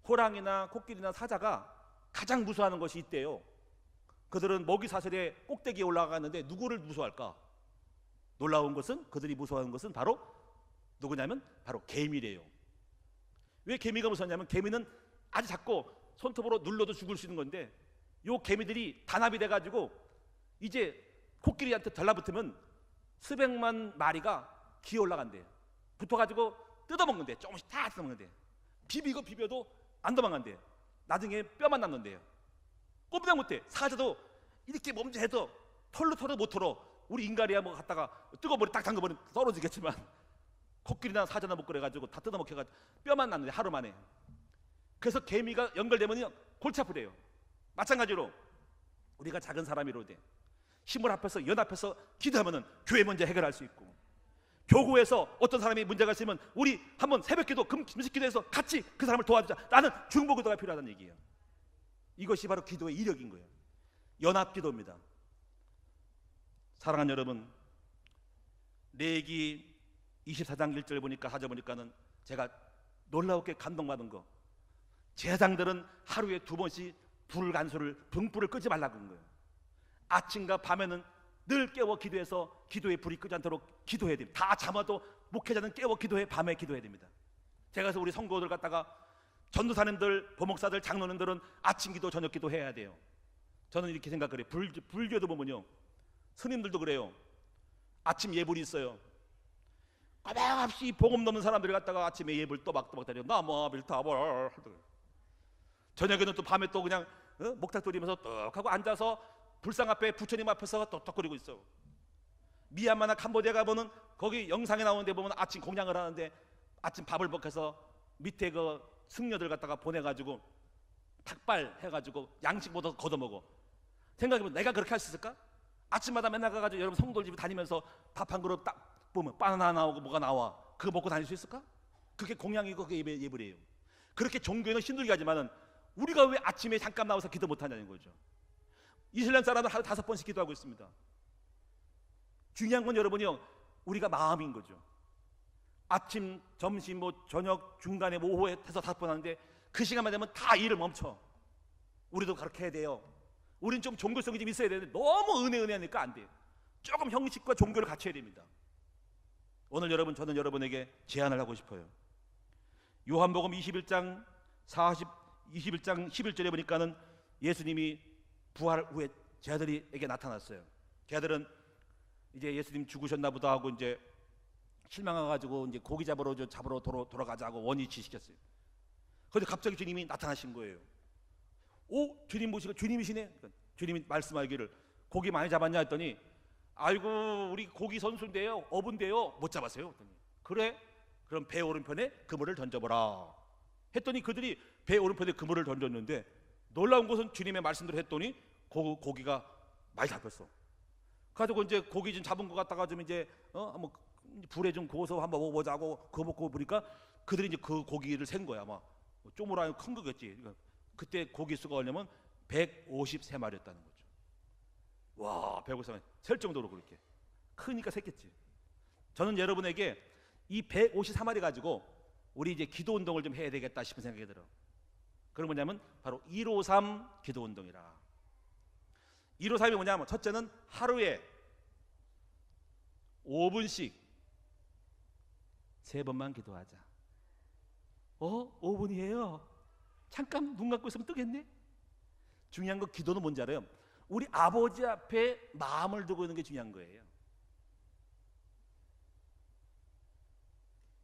호랑이나 코끼리나 사자가 가장 무서워하는 것이 있대요. 그들은 먹이 사슬의 꼭대기에 올라가는데 누구를 무서워할까? 놀라운 것은 그들이 무서워하는 것은 바로 누구냐면 바로 개미래요. 왜 개미가 무섭냐면 개미는 아주 작고 손톱으로 눌러도 죽을 수 있는 건데 요 개미들이 단합이 돼가지고 이제 코끼리한테 달라붙으면 수백만 마리가 기어 올라간대요. 붙어가지고 뜯어먹는데, 조금씩 다 뜯어먹는데 비벼도 안 도망간대요. 나중에 뼈만 남는데요. 꼼짝 못해. 사자도 이렇게 몸질해도 털로 못 털어. 우리 인간이야 뭐 갖다가 뜨거운 물에 딱 담궈버리면 떨어지겠지만 코끼리나 사자나 못 그래가지고 다 뜯어먹혀가지고 뼈만 남는데 하루 만에. 그래서 개미가 연결되면요 골치 아프대요. 마찬가지로 우리가 작은 사람이로 돼 힘을 합해서 연합해서 기도하면은 교회 문제 해결할 수 있고, 교구에서 어떤 사람이 문제가 있으면 우리 한번 새벽기도 금식기도해서 같이 그 사람을 도와주자. 나는 중보기도가 필요하다는 얘기예요. 이것이 바로 기도의 이력인 거예요. 연합기도입니다. 사랑하는 여러분, 레위기 24장 1절 보니까 하자 보니까는 제가 놀라웠게 감동받은 거, 제사장들은 하루에 2번씩 등불을 끄지 말라고 한 거예요. 아침과 밤에는 늘 깨워 기도해서 기도의 불이 끄지 않도록 기도해야 됩니다. 다 잠아도 목회자는 깨워 기도해, 밤에 기도해야 됩니다. 제가 그래서 우리 성도들 갖다가 전도사님들, 보목사들, 장로님들은 아침 기도, 저녁 기도 해야 돼요. 저는 이렇게 생각해요. 불교도 보면요, 스님들도 그래요. 아침 예불이 있어요. 까박없이 복음 넘는 사람들이 갖다가 아침에 예불 또박또박 다녀. 나무빌타벌. 저녁에는 또 밤에 또 그냥 목탁 돌리면서 떡 하고 앉아서 불상 앞에 부처님 앞에서 떡떡거리고 있어. 미얀마나 캄보디아 가보면 거기 영상에 나오는데 보면 아침 공양을 하는데 아침 밥을 먹어서 밑에 그 승려들 갖다가 보내가지고 탁발 해가지고 양식보다 걷어먹어. 생각해보면 내가 그렇게 할 수 있을까? 아침마다 맨날 가가지고 여러분 성도들 집에 다니면서 밥 한 그릇 딱 보면 바나나 나오고 뭐가 나와. 그거 먹고 다닐 수 있을까? 그게 공양이고 그게 예불이에요. 그렇게 종교에는 힘들게 하지만은 우리가 왜 아침에 잠깐 나와서 기도 못하냐는 거죠. 이슬람 사람은 하루 5번씩 기도하고 있습니다. 중요한 건 여러분이요, 우리가 마음인 거죠. 아침, 점심, 저녁, 중간에 오후에 해서 5번 하는데 그 시간만 되면 다 일을 멈춰. 우리도 그렇게 해야 돼요. 우린 좀 종교성이 좀 있어야 되는데 너무 은혜하니까 안 돼요. 조금 형식과 종교를 갖춰야 됩니다. 오늘 저는 여러분에게 제안을 하고 싶어요. 요한복음 21장 11절에 보니까는 예수님이 부활 후에 제 아들에게 나타났어요. 제 아들은 이제 예수님 죽으셨나 보다 하고 이제 실망해가지고 이제 고기 잡으러 돌아가자고 원위치 시켰어요. 그런데 갑자기 주님이 나타나신 거예요. 오, 주님 보시고 주님이시네. 그러니까 주님이 말씀하기를 고기 많이 잡았냐 했더니 아이고 우리 고기 선수인데요, 어부인데요, 못 잡았어요. 했더니 그래? 그럼 배 오른편에 그물을 던져보라 했더니 그들이 배 오른편에 그물을 던졌는데 놀라운 것은 주님의 말씀대로 했더니 고기가 많이 잡혔어. 가지고 이제 고기 좀 잡은 것 같다가 좀 이제 뭐 불에 좀 구워서 한번 먹어보자고 그거 먹고 보니까 그들이 이제 그 고기를 센 거야. 아마 쪼무라니 큰 거겠지. 그러니까 그때 고기 수가 얼마면 153마리였다는 거죠. 와, 153마리 셀 정도로 그렇게 크니까 샜겠지. 저는 여러분에게 이 153마리 가지고 우리 이제 기도 운동을 좀 해야 되겠다 싶은 생각이 들어. 그건 뭐냐면 바로 153 기도 운동이라. 153이 뭐냐면 첫째는 하루에 5분씩 3번만 기도하자. 5분이에요? 잠깐 눈 감고 있으면 뜨겠네? 중요한 거 기도는 뭔지 알아요? 우리 아버지 앞에 마음을 두고 있는 게 중요한 거예요.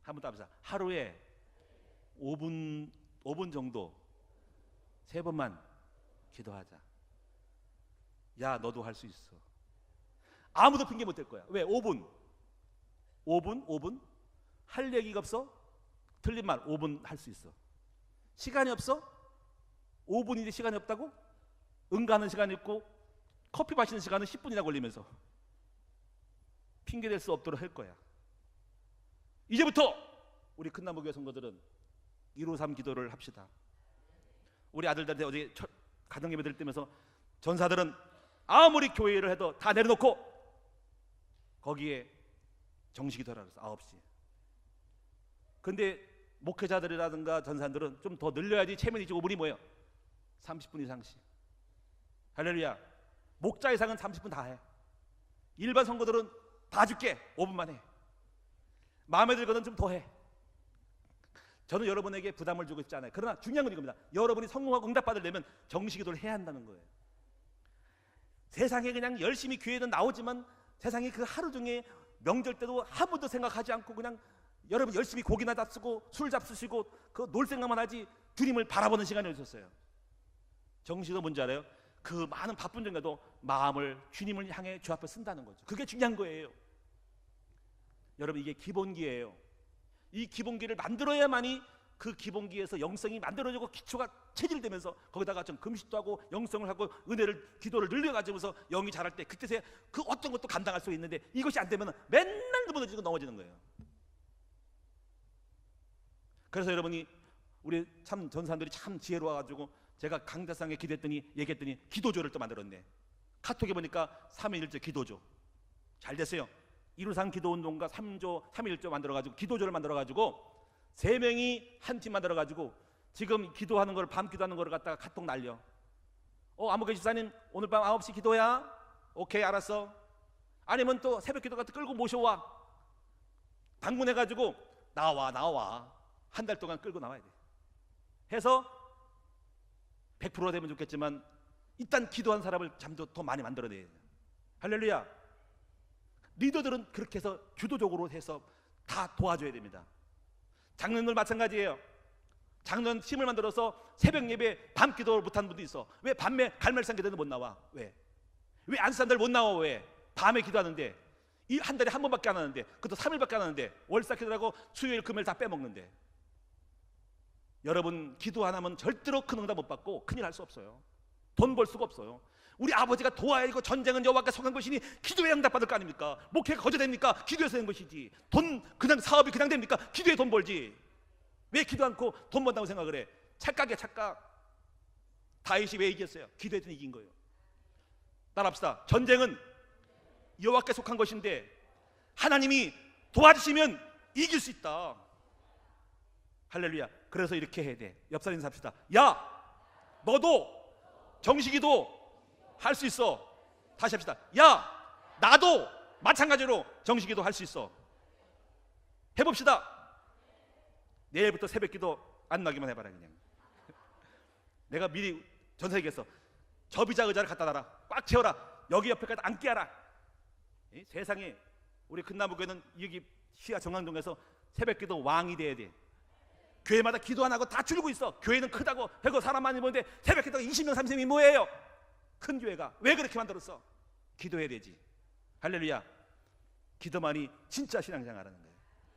한번 따라해보자. 하루에 5분 정도 3번만 기도하자. 야, 너도 할 수 있어. 아무도 핑계 못 댈 거야. 왜? 5분 할 얘기가 없어? 틀린 말 5분 할 수 있어. 시간이 없어? 5분인데 시간이 없다고? 응가하는 시간이 있고 커피 마시는 시간은 10분이나 걸리면서 핑계 댈 수 없도록 할 거야. 이제부터 우리 큰나무교회 성도들은 153 기도를 합시다. 우리 아들들한테 어제 가정예배 드릴 때면서 전사들은 아무리 교회를 해도 다 내려놓고 거기에 정식기도를 하라 그랬어. 9시. 근데 목회자들이라든가 전사들은 좀 더 늘려야지. 체면이지. 5분이 뭐예요? 30분 이상씩. 할렐루야. 목자 이상은 30분 다 해. 일반 성도들은 다 줄게. 5분만 해. 마음에 들거든 좀 더 해. 저는 여러분에게 부담을 주고 싶지 않아요. 그러나 중요한 건 이겁니다. 여러분이 성공하고 응답받으려면 정식기도를 해야 한다는 거예요. 세상에 그냥 열심히 교회는 나오지만 세상에 그 하루 중에 명절 때도 한 번도 생각하지 않고 그냥 여러분 열심히 고기나 잡수고 술 잡수시고 그 놀 생각만 하지 주님을 바라보는 시간이 없었어요. 정식기도 뭔지 알아요? 그 많은 바쁜 중에도 마음을 주님을 향해 주 앞에 쓴다는 거죠. 그게 중요한 거예요. 여러분 이게 기본기예요. 이 기본기를 만들어야만이 그 기본기에서 영성이 만들어지고 기초가 체질되면서 거기다가 좀 금식도 하고 영성을 하고 은혜를 기도를 늘려가지고서 영이 자랄 때 그때서야 그 어떤 것도 감당할 수 있는데 이것이 안 되면 맨날 무너지고 넘어지는 거예요. 그래서 여러분이 우리 참 전사들이 참 지혜로워가지고 제가 강대상에 얘기했더니 기도조를 또 만들었네. 카톡에 보니까 3.1조 기도조 잘 됐어요. 153 기도운동가 3.1조 만들어가지고 기도조를 만들어가지고 3명이 한 팀 만들어가지고 지금 기도하는 걸 밤 기도하는 걸 갖다가 카톡 날려. 아무개 집사님 오늘 밤 9시 기도야? 오케이 알았어. 아니면 또 새벽 기도 같은 끌고 모셔와. 방문해가지고 나와 한 달 동안 끌고 나와야 돼. 해서 100% 되면 좋겠지만 일단 기도한 사람을 잠도 더 많이 만들어내야 돼. 할렐루야. 리더들은 그렇게 해서 주도적으로 해서 다 도와줘야 됩니다. 장로님들 마찬가지예요. 장로님 팀을 만들어서 새벽 예배 밤 기도를 못하는 분도 있어. 왜 밤에 갈멜산 기도는 못 나와? 왜 안수사람들 못 나와? 왜 밤에 기도하는데 이 한 달에 한 번밖에 안 하는데 그것도 3일밖에 안 하는데 월사 기도하고 수요일 금요일 다 빼먹는데. 여러분 기도 안 하면 절대로 큰 응답 못 받고 큰일 할 수 없어요. 돈 벌 수가 없어요. 우리 아버지가 도와야 이고 전쟁은 여호와께 속한 것이니 기도에 응답받을 거 아닙니까? 목회가 거저됩니까? 기도해서 된 것이지. 돈 그냥 사업이 그냥 됩니까? 기도에 돈 벌지. 왜 기도 않고 돈 번다고 생각을 해? 착각이야 착각. 다윗이 왜 이겼어요? 기도했더니 이긴 거예요. 따라합시다. 전쟁은 여호와께 속한 것인데 하나님이 도와주시면 이길 수 있다. 할렐루야. 그래서 이렇게 해야 돼. 옆 사람 인사합시다. 야 너도 정식기도 할 수 있어. 다시 합시다. 야 나도 마찬가지로 정식기도 할 수 있어. 해봅시다. 내일부터 새벽기도 안 나기만 해봐라. 그냥 내가 미리 전사 얘기했어. 접이자 의자를 갖다 놔라. 꽉 채워라. 여기 옆에까지 앉게 하라. 세상에 우리 큰나무교회는 여기 시야 정강동에서 새벽기도 왕이 돼야 돼. 교회마다 기도 안 하고 다 줄고 있어. 교회는 크다고 해고 사람 많이 보는데 새벽기도가 20명 30명이 뭐예요? 큰 교회가 왜 그렇게 만들었어? 기도해야 되지. 할렐루야. 기도만이 진짜 신앙생활하는 거예요.